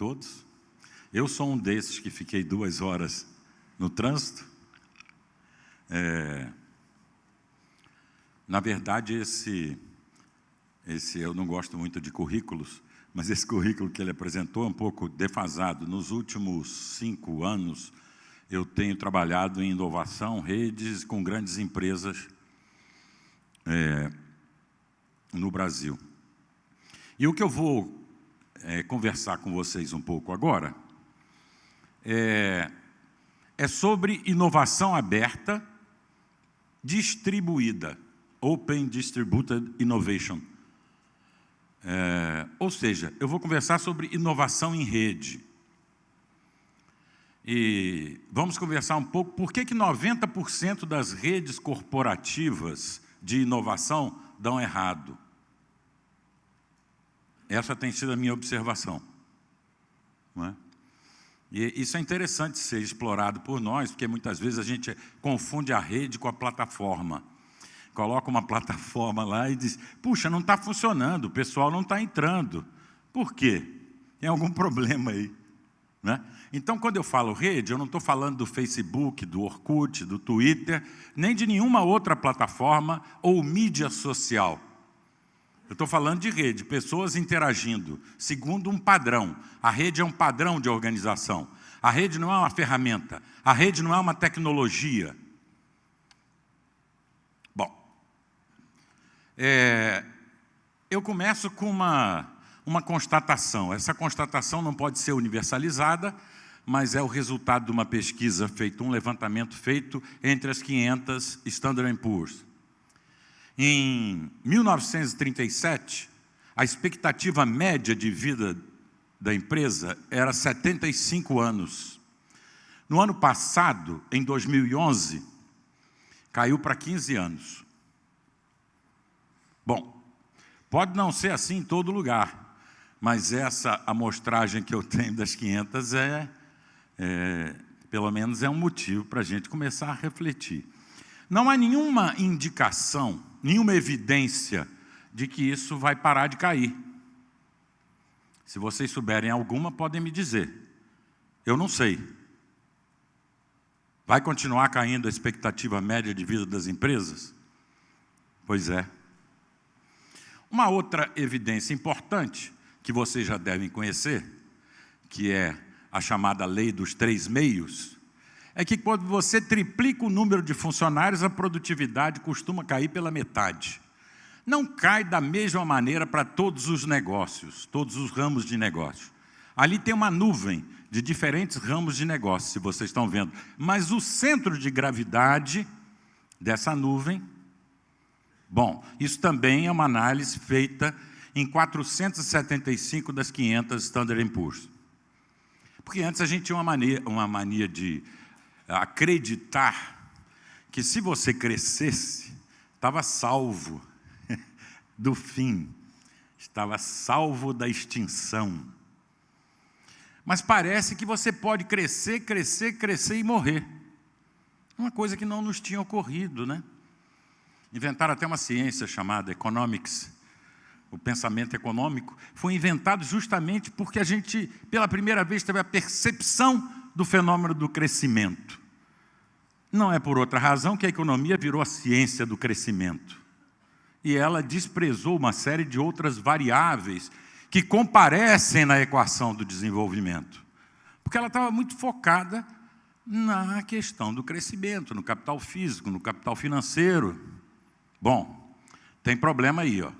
todos. Eu sou um desses que fiquei 2 horas no trânsito. Na verdade, esse eu não gosto muito de currículos, mas esse currículo que ele apresentou é um pouco defasado. Nos últimos 5 anos, eu tenho trabalhado em inovação, redes com grandes empresas no Brasil. E o que eu vou conversar com vocês um pouco agora é sobre inovação aberta distribuída, Open Distributed Innovation. Ou seja, eu vou conversar sobre inovação em rede. E vamos conversar um pouco por que 90% das redes corporativas de inovação dão errado. Essa tem sido a minha observação. Não é? E isso é interessante ser explorado por nós, porque muitas vezes a gente confunde a rede com a plataforma. Coloca uma plataforma lá e diz, puxa, não está funcionando, o pessoal não está entrando. Por quê? Tem algum problema aí. Né? Então, quando eu falo rede, eu não estou falando do Facebook, do Orkut, do Twitter, nem de nenhuma outra plataforma ou mídia social. Eu estou falando de rede, pessoas interagindo, segundo um padrão. A rede é um padrão de organização. A rede não é uma ferramenta, a rede não é uma tecnologia. Bom, eu começo com uma constatação. Essa constatação não pode ser universalizada, mas é o resultado de uma pesquisa feita, um levantamento feito entre as 500 Standard & Poor's. Em 1937, a expectativa média de vida da empresa era 75 anos. No ano passado, em 2011, caiu para 15 anos. Bom, pode não ser assim em todo lugar, mas essa amostragem que eu tenho das 500 pelo menos é um motivo para a gente começar a refletir. Não há nenhuma indicação, nenhuma evidência de que isso vai parar de cair. Se vocês souberem alguma, podem me dizer. Eu não sei. Vai continuar caindo a expectativa média de vida das empresas? Pois é. Uma outra evidência importante, que vocês já devem conhecer, que é a chamada lei dos 3 meios, é que quando você triplica o número de funcionários, a produtividade costuma cair pela metade. Não cai da mesma maneira para todos os negócios, todos os ramos de negócio. Ali tem uma nuvem de diferentes ramos de negócio, se vocês estão vendo. Mas o centro de gravidade dessa nuvem, bom, isso também é uma análise feita em 475 das 500 Standard & Poor's. Porque antes a gente tinha uma mania de acreditar que se você crescesse, estava salvo do fim, estava salvo da extinção. Mas parece que você pode crescer, crescer, crescer e morrer. Uma coisa que não nos tinha ocorrido, né? Inventaram até uma ciência chamada economics. O pensamento econômico foi inventado justamente porque a gente, pela primeira vez, teve a percepção do fenômeno do crescimento. Não é por outra razão que a economia virou a ciência do crescimento. E ela desprezou uma série de outras variáveis que comparecem na equação do desenvolvimento. Porque ela estava muito focada na questão do crescimento, no capital físico, no capital financeiro. Bom, tem problema aí, ó.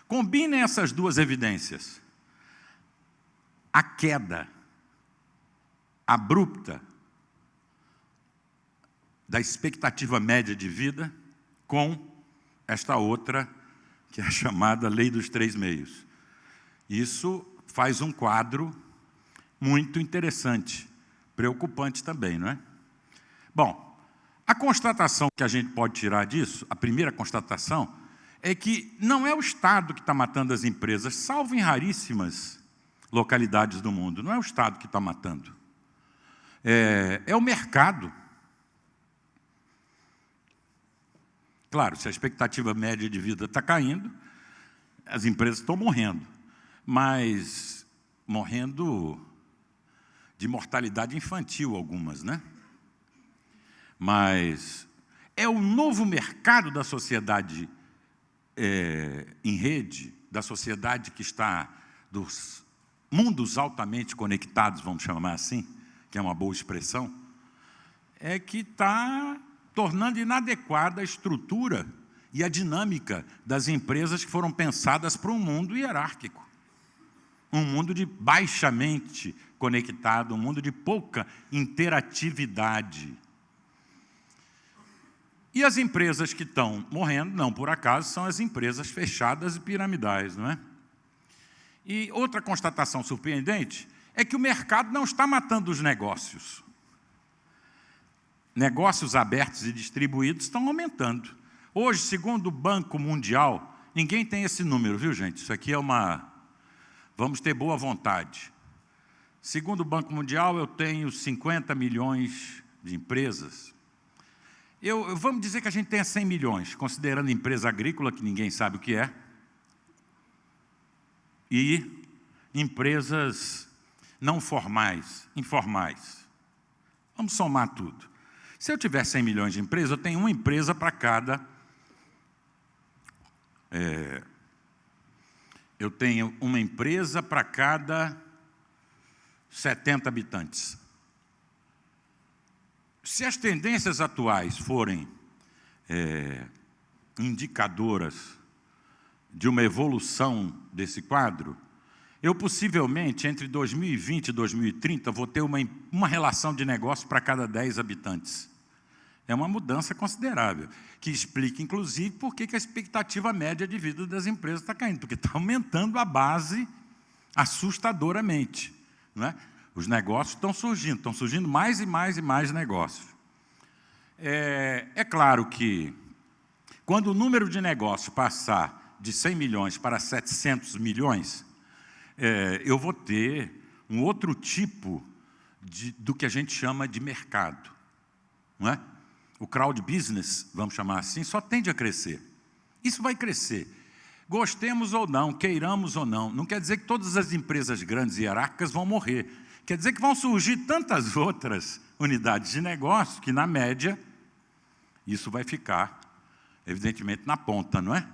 Combinem essas duas evidências. A queda abrupta da expectativa média de vida com esta outra, que é a chamada lei dos 3 meios. Isso faz um quadro muito interessante, preocupante também, não é? Bom, a constatação que a gente pode tirar disso, a primeira constatação, é que não é o Estado que está matando as empresas, salvo em raríssimas localidades do mundo. Não é o Estado que está matando. É o mercado. Claro, se a expectativa média de vida está caindo, as empresas estão morrendo. Mas morrendo de mortalidade infantil, algumas, né? Mas é o novo mercado da sociedade em rede, da sociedade que está dos mundos altamente conectados, vamos chamar assim, que é uma boa expressão, é que está tornando inadequada a estrutura e a dinâmica das empresas que foram pensadas para um mundo hierárquico. Um mundo de baixamente conectado, um mundo de pouca interatividade. E as empresas que estão morrendo, não por acaso, são as empresas fechadas e piramidais, não é? E outra constatação surpreendente é que o mercado não está matando os negócios. Negócios abertos e distribuídos estão aumentando. Hoje, segundo o Banco Mundial, ninguém tem esse número, viu, gente? Isso aqui é uma... Vamos ter boa vontade. Segundo o Banco Mundial, eu tenho 50 milhões de empresas. Vamos dizer que a gente tenha 100 milhões, considerando empresa agrícola, que ninguém sabe o que é, e empresas não formais, informais. Vamos somar tudo. Se eu tiver 100 milhões de empresas, eu tenho uma empresa para cada... eu tenho uma empresa para cada 70 habitantes. Se as tendências atuais forem indicadoras de uma evolução desse quadro, eu possivelmente, entre 2020 e 2030, vou ter uma relação de negócio para cada 10 habitantes. É uma mudança considerável, que explica, inclusive, por que a expectativa média de vida das empresas está caindo, porque está aumentando a base assustadoramente, não é? Os negócios estão surgindo mais e mais e mais negócios. É claro que, quando o número de negócios passar de 100 milhões para 700 milhões, eu vou ter um outro tipo do que a gente chama de mercado, não é? O crowd business, vamos chamar assim, só tende a crescer. Isso vai crescer. Gostemos ou não, queiramos ou não. Não quer dizer que todas as empresas grandes e hierárquicas vão morrer. Quer dizer que vão surgir tantas outras unidades de negócio que, na média, isso vai ficar, evidentemente, na ponta, não é?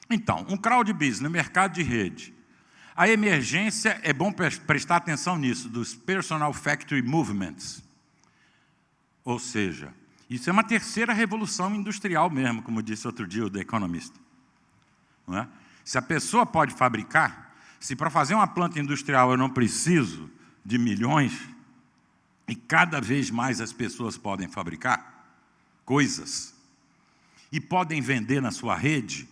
Então, um crowd business, no mercado de rede. A emergência, é bom prestar atenção nisso, dos personal factory movements. Ou seja, isso é uma terceira revolução industrial mesmo, como disse outro dia o The Economist. Não é? Se a pessoa pode fabricar, se para fazer uma planta industrial eu não preciso de milhões, e cada vez mais as pessoas podem fabricar coisas, e podem vender na sua rede,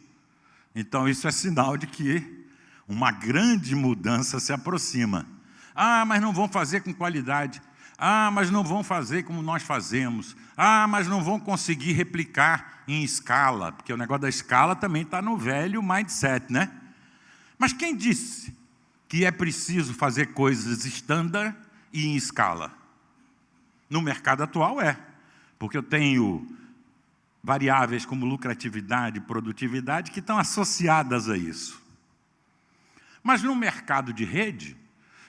então isso é sinal de que uma grande mudança se aproxima. Ah, mas não vão fazer com qualidade. Ah, mas não vão fazer como nós fazemos. Ah, mas não vão conseguir replicar em escala, porque o negócio da escala também está no velho mindset, né? Mas quem disse que é preciso fazer coisas estándar e em escala? No mercado atual porque eu tenho variáveis como lucratividade e produtividade que estão associadas a isso. Mas no mercado de rede,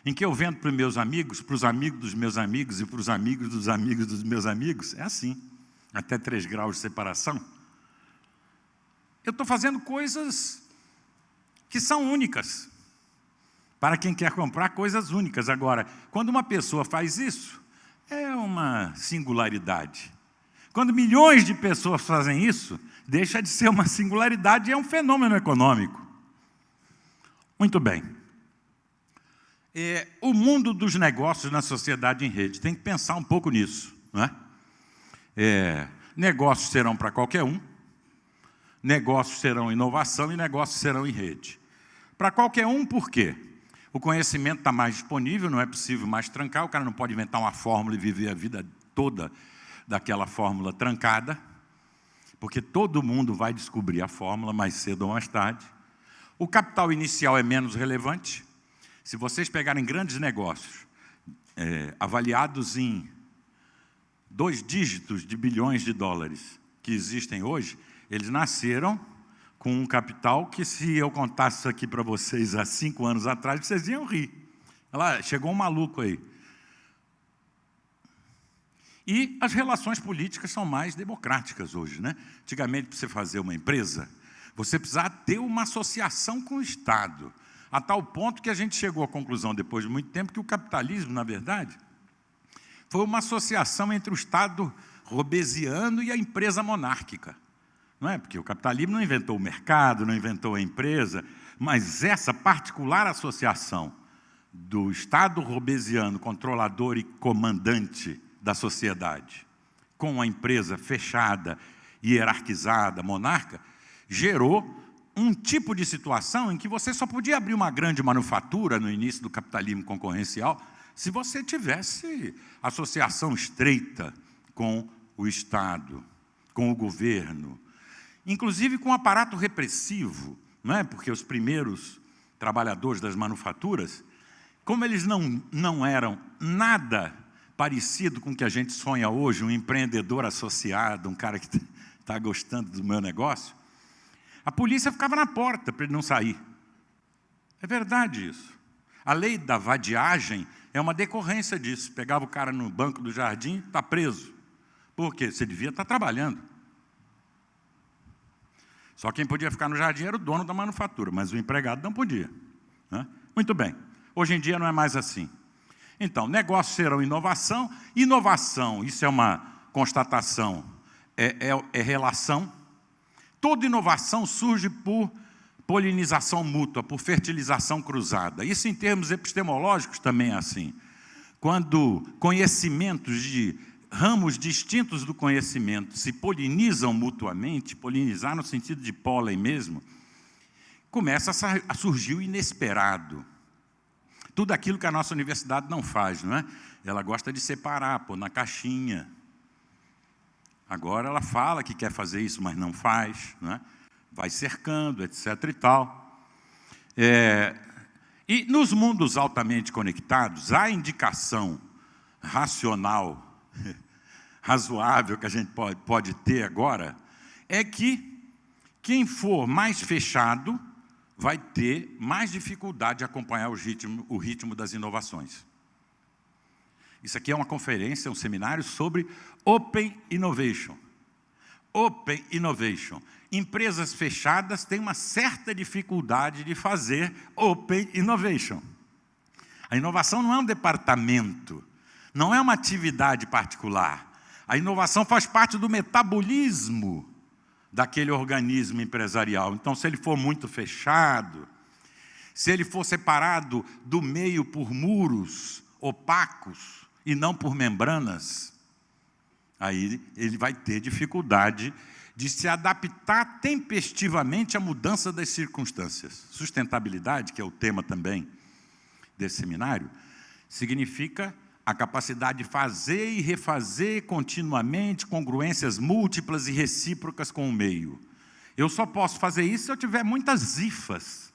em que eu vendo para os meus amigos, para os amigos dos meus amigos e para os amigos dos meus amigos, é assim, até 3 graus de separação. Eu estou fazendo coisas que são únicas, para quem quer comprar coisas únicas. Agora, quando uma pessoa faz isso, é uma singularidade. Quando milhões de pessoas fazem isso, deixa de ser uma singularidade e é um fenômeno econômico. Muito bem. O mundo dos negócios na sociedade em rede, tem que pensar um pouco nisso, não é? Negócios serão para qualquer um, negócios serão inovação e negócios serão em rede. Para qualquer um, por quê? O conhecimento está mais disponível, não é possível mais trancar, o cara não pode inventar uma fórmula e viver a vida toda daquela fórmula trancada, porque todo mundo vai descobrir a fórmula mais cedo ou mais tarde. O capital inicial é menos relevante. Se vocês pegarem grandes negócios, avaliados em 2 dígitos de bilhões de dólares que existem hoje, eles nasceram com um capital que, se eu contasse isso aqui para vocês há 5 anos atrás, vocês iam rir. Lá, chegou um maluco aí. E as relações políticas são mais democráticas hoje, né? Antigamente, para você fazer uma empresa, você precisava ter uma associação com o Estado, a tal ponto que a gente chegou à conclusão, depois de muito tempo, que o capitalismo, na verdade, foi uma associação entre o Estado robesiano e a empresa monárquica. Não é? Porque o capitalismo não inventou o mercado, não inventou a empresa, mas essa particular associação do Estado robesiano, controlador e comandante da sociedade, com a empresa fechada, hierarquizada, monarca, gerou um tipo de situação em que você só podia abrir uma grande manufatura no início do capitalismo concorrencial se você tivesse associação estreita com o Estado, com o governo, inclusive com o aparato repressivo, não é? Porque os primeiros trabalhadores das manufaturas, como eles não eram nada parecido com o que a gente sonha hoje, um empreendedor associado, um cara que está gostando do meu negócio, a polícia ficava na porta para ele não sair. É verdade isso. A lei da vadiagem é uma decorrência disso. Pegava o cara no banco do jardim, está preso. Por quê? Você devia estar trabalhando. Só quem podia ficar no jardim era o dono da manufatura, mas o empregado não podia. Né? Muito bem. Hoje em dia não é mais assim. Então, negócios serão inovação. Inovação, isso é uma constatação, é relação. Toda inovação surge por polinização mútua, por fertilização cruzada. Isso, em termos epistemológicos, também é assim. Quando conhecimentos de ramos distintos do conhecimento se polinizam mutuamente, polinizar no sentido de pólen mesmo, começa a surgir o inesperado. Tudo aquilo que a nossa universidade não faz, não é? Ela gosta de separar, pôr na caixinha. Agora ela fala que quer fazer isso, mas não faz, não é? Vai cercando, etc. e tal. E nos mundos altamente conectados, a indicação racional, razoável que a gente pode ter agora, é que quem for mais fechado vai ter mais dificuldade de acompanhar o ritmo das inovações. Isso aqui é uma conferência, um seminário sobre Open Innovation. Open Innovation. Empresas fechadas têm uma certa dificuldade de fazer Open Innovation. A inovação não é um departamento, não é uma atividade particular. A inovação faz parte do metabolismo daquele organismo empresarial. Então, se ele for muito fechado, se ele for separado do meio por muros opacos e não por membranas, aí ele vai ter dificuldade de se adaptar tempestivamente à mudança das circunstâncias. Sustentabilidade, que é o tema também desse seminário, significa a capacidade de fazer e refazer continuamente congruências múltiplas e recíprocas com o meio. Eu só posso fazer isso se eu tiver muitas hifas,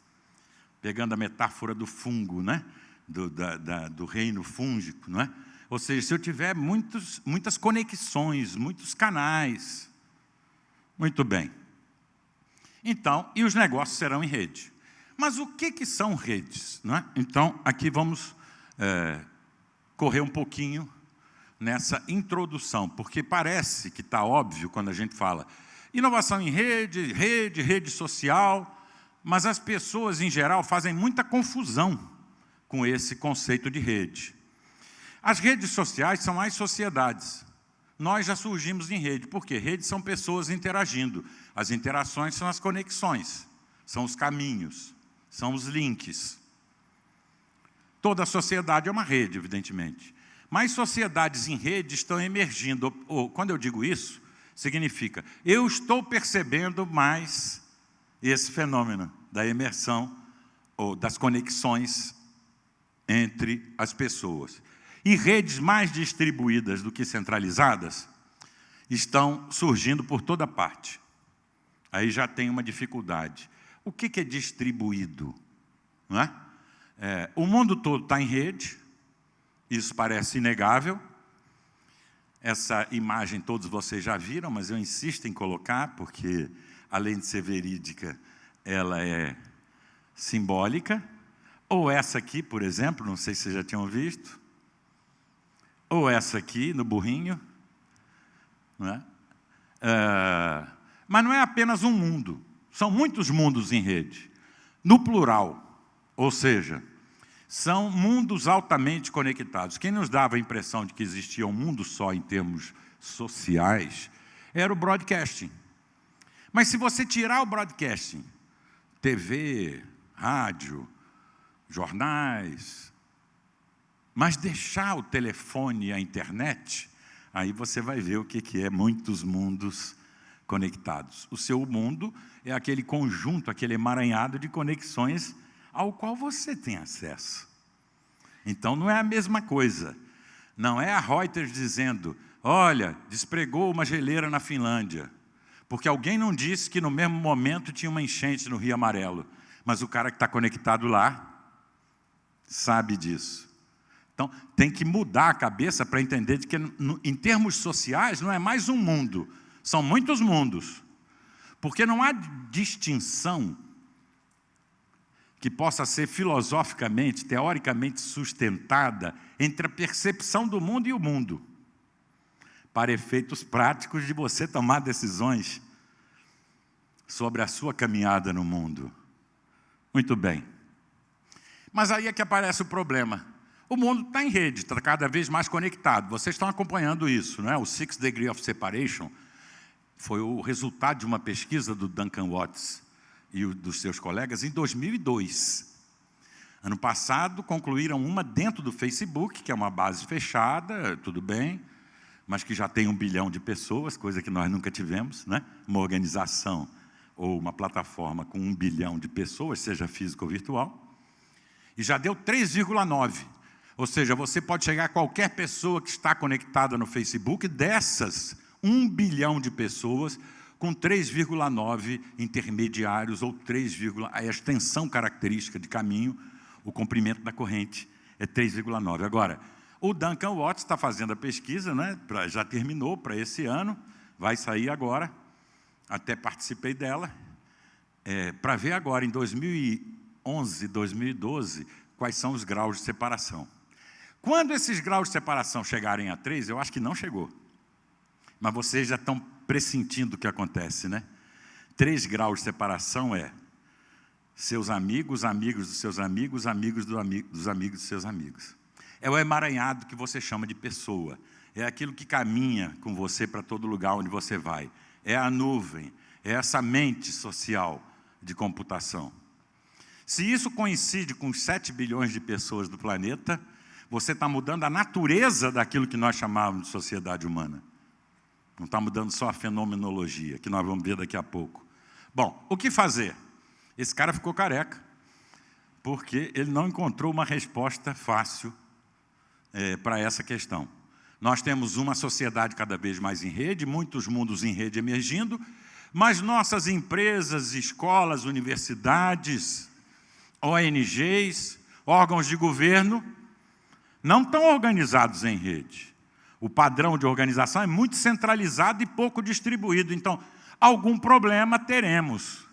pegando a metáfora do fungo, né? do reino fúngico, não é? Ou seja, se eu tiver muitas conexões, muitos canais. Muito bem. Então, e os negócios serão em rede. Mas o que são redes? Não é? Então, aqui vamos correr um pouquinho nessa introdução, porque parece que está óbvio quando a gente fala inovação em rede social, mas as pessoas, em geral, fazem muita confusão com esse conceito de rede. As redes sociais são as sociedades. Nós já surgimos em rede. Por quê? Redes são pessoas interagindo. As interações são as conexões, são os caminhos, são os links. Toda a sociedade é uma rede, evidentemente. Mas sociedades em rede estão emergindo. Quando eu digo isso, significa, eu estou percebendo mais esse fenômeno da imersão ou das conexões entre as pessoas. E redes mais distribuídas do que centralizadas estão surgindo por toda parte. Aí já tem uma dificuldade. O que é distribuído? Não é? O mundo todo está em rede, isso parece inegável. Essa imagem todos vocês já viram, mas eu insisto em colocar, porque, além de ser verídica, ela é simbólica. Ou essa aqui, por exemplo, não sei se vocês já tinham visto. Ou essa aqui, no burrinho. Não é? Mas não é apenas um mundo. São muitos mundos em rede. No plural. Ou seja, são mundos altamente conectados. Quem nos dava a impressão de que existia um mundo só em termos sociais era o broadcasting. Mas se você tirar o broadcasting, TV, rádio, jornais, mas deixar o telefone e a internet, aí você vai ver o que é muitos mundos conectados. O seu mundo é aquele conjunto, aquele emaranhado de conexões ao qual você tem acesso. Então não é a mesma coisa. Não é a Reuters dizendo, olha, despregou uma geleira na Finlândia, porque alguém não disse que no mesmo momento tinha uma enchente no Rio Amarelo, mas o cara que está conectado lá sabe disso. Então, tem que mudar a cabeça para entender de que, em termos sociais, não é mais um mundo, são muitos mundos. Porque não há distinção que possa ser filosoficamente, teoricamente sustentada entre a percepção do mundo e o mundo, para efeitos práticos de você tomar decisões sobre a sua caminhada no mundo. Muito bem. Mas aí é que aparece o problema. O mundo está em rede, está cada vez mais conectado. Vocês estão acompanhando isso, não é? O Six Degrees of Separation foi o resultado de uma pesquisa do Duncan Watts e dos seus colegas em 2002. Ano passado, concluíram uma dentro do Facebook, que é uma base fechada, tudo bem, mas que já tem 1 bilhão de pessoas, coisa que nós nunca tivemos, né? Uma organização ou uma plataforma com 1 bilhão de pessoas, seja física ou virtual. E já deu 3,9. Ou seja, você pode chegar a qualquer pessoa que está conectada no Facebook, dessas 1 bilhão de pessoas, com 3,9 intermediários, ou 3, a extensão característica de caminho, o comprimento da corrente é 3,9. Agora, o Duncan Watts está fazendo a pesquisa, né, já terminou para esse ano, vai sair agora, até participei dela, para ver agora, em 2011, 2012, quais são os graus de separação. Quando esses graus de separação chegarem a 3, eu acho que não chegou. Mas vocês já estão pressentindo o que acontece, né? 3 graus de separação é seus amigos, amigos dos seus amigos, amigos dos amigos dos seus amigos. É o emaranhado que você chama de pessoa. É aquilo que caminha com você para todo lugar onde você vai. É a nuvem, é essa mente social de computação. Se isso coincide com os 7 bilhões de pessoas do planeta, você está mudando a natureza daquilo que nós chamávamos de sociedade humana. Não está mudando só a fenomenologia, que nós vamos ver daqui a pouco. Bom, o que fazer? Esse cara ficou careca, porque ele não encontrou uma resposta fácil para essa questão. Nós temos uma sociedade cada vez mais em rede, muitos mundos em rede emergindo, mas nossas empresas, escolas, universidades, ONGs, órgãos de governo, não estão organizados em rede. O padrão de organização é muito centralizado e pouco distribuído. Então, algum problema teremos,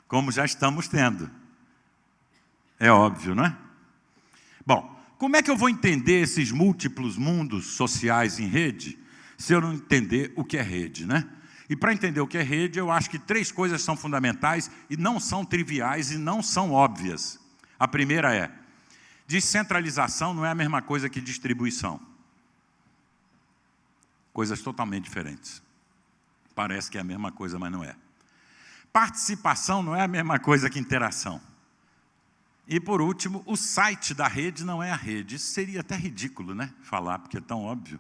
como já estamos tendo. É óbvio, não é? Bom, como é que eu vou entender esses múltiplos mundos sociais em rede, se eu não entender o que é rede, né? E para entender o que é rede, eu acho que 3 coisas são fundamentais e não são triviais e não são óbvias. A primeira é, descentralização não é a mesma coisa que distribuição. Coisas totalmente diferentes. Parece que é a mesma coisa, mas não é. Participação não é a mesma coisa que interação. E, por último, o site da rede não é a rede. Isso seria até ridículo, né? Falar, porque é tão óbvio.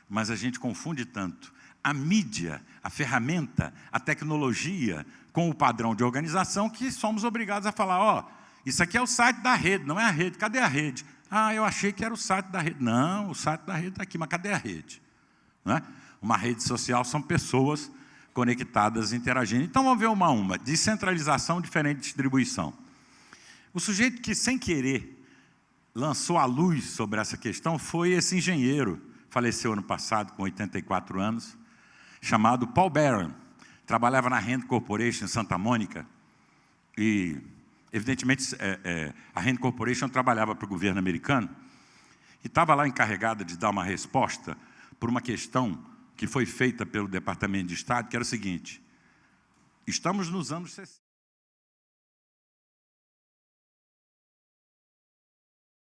Mas a gente confunde tanto a mídia, a ferramenta, a tecnologia com o padrão de organização que somos obrigados a falar, ó, isso aqui é o site da rede, não é a rede. Cadê a rede? Ah, eu achei que era o site da rede. Não, o site da rede está aqui, mas cadê a rede? Não é? Uma rede social são pessoas conectadas, interagindo. Então, vamos ver uma a uma. Descentralização, diferente de distribuição. O sujeito que, sem querer, lançou a luz sobre essa questão foi esse engenheiro, faleceu ano passado, com 84 anos, chamado Paul Barron. Trabalhava na Rand Corporation em Santa Mônica e Evidentemente, a Rand Corporation trabalhava para o governo americano e estava lá encarregada de dar uma resposta por uma questão que foi feita pelo Departamento de Estado, que era o seguinte: estamos nos anos 60.